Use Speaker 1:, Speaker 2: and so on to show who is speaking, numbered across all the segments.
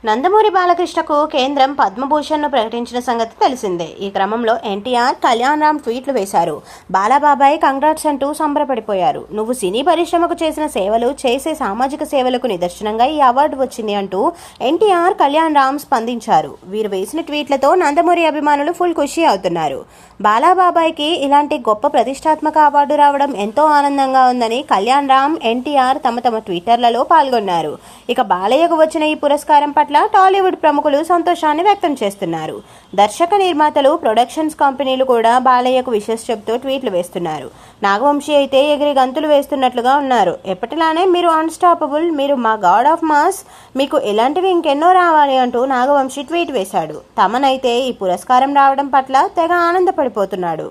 Speaker 1: నందమూరి బాలకృష్ణకు కేంద్రం పద్మభూషణ్ను ప్రకటించిన సంగతి తెలిసిందే. ఈ క్రమంలో ఎన్టీఆర్, కళ్యాణ్ రామ్ ట్వీట్లు వేశారు. బాలాబాబాయ్ కంగ్రాట్స్ అంటూ సంబరపడిపోయారు. నువ్వు సినీ పరిశ్రమకు చేసిన సేవలు, చేసే సామాజిక సేవలకు నిదర్శనంగా ఈ అవార్డు వచ్చింది అంటూ ఎన్టీఆర్, కళ్యాణ్ రామ్ స్పందించారు. వీరు వేసిన ట్వీట్లతో నందమూరి అభిమానులు ఫుల్ ఖుషి అవుతున్నారు. బాలాబాబాయ్కి ఇలాంటి గొప్ప ప్రతిష్టాత్మక అవార్డు రావడం ఎంతో ఆనందంగా ఉందని కళ్యాణ్ రామ్, ఎన్టీఆర్ తమ ట్విట్టర్లలో పాల్గొన్నారు. ఇక బాలయ్యకు వచ్చిన ఈ పురస్కారం పట్ల టాలీవుడ్ ప్రముఖులు సంతోషాన్ని వ్యక్తం చేస్తున్నారు. దర్శక, నిర్మాతలు, ప్రొడక్షన్స్ కంపెనీలు కూడా బాలయ్యకు విషెస్ చెబుతూ ట్వీట్లు వేస్తున్నారు. నాగవంశీ అయితే ఎగిరి గంతులు వేస్తున్నట్లుగా ఉన్నారు. ఎప్పటిలానే మీరు అన్స్టాపబుల్, మీరు మా గాడ్ ఆఫ్ మాస్, మీకు ఇలాంటివి ఇంకెన్నో రావాలి అంటూ నాగవంశీ ట్వీట్ వేశాడు. తమనైతే ఈ పురస్కారం రావడం పట్ల తెగ ఆనందపడిపోతున్నాడు.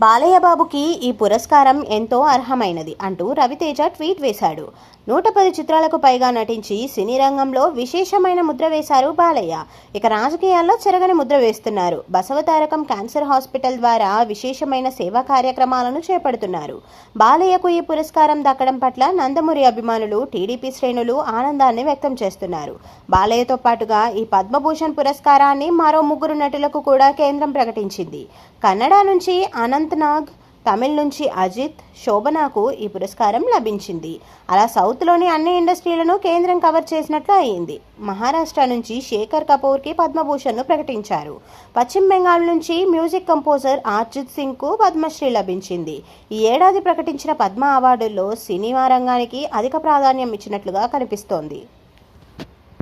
Speaker 1: బాలయ్య బాబుకి ఈ పురస్కారం ఎంతో అర్హమైనది అంటూ రవితేజ ట్వీట్ వేశాడు. 110 చిత్రాలకు పైగా నటించి సినీ రంగంలో విశేషమైన ముద్ర వేశారు బాలయ్య. ఇక రాజకీయాల్లో చెరగని ముద్ర వేస్తున్నారు. బసవతారకం క్యాన్సర్ హాస్పిటల్ ద్వారా విశేషమైన సేవా కార్యక్రమాలను చేపడుతున్నారు. బాలయ్యకు ఈ పురస్కారం దక్కడం పట్ల నందమూరి అభిమానులు, టీడీపీ శ్రేణులు ఆనందాన్ని వ్యక్తం చేస్తున్నారు. బాలయ్యతో పాటుగా ఈ పద్మభూషణ్ పురస్కారాన్ని మరో 3 నటులకు కూడా కేంద్రం ప్రకటించింది. కన్నడ నుంచి అనంత్ నాగ్, తమిళ్ నుంచి అజిత్, శోభనాకు ఈ పురస్కారం లభించింది. అలా సౌత్లోని అన్ని ఇండస్ట్రీలను కేంద్రం కవర్ చేసినట్లు అయింది. మహారాష్ట్ర నుంచి శేఖర్ కపూర్కి పద్మభూషణ్ను ప్రకటించారు. పశ్చిమ బెంగాల్ నుంచి మ్యూజిక్ కంపోజర్ అర్జిత్ సింగ్కు పద్మశ్రీ లభించింది. ఈ ఏడాది ప్రకటించిన పద్మ అవార్డుల్లో సినిమా రంగానికి అధిక ప్రాధాన్యం ఇచ్చినట్లుగా కనిపిస్తోంది.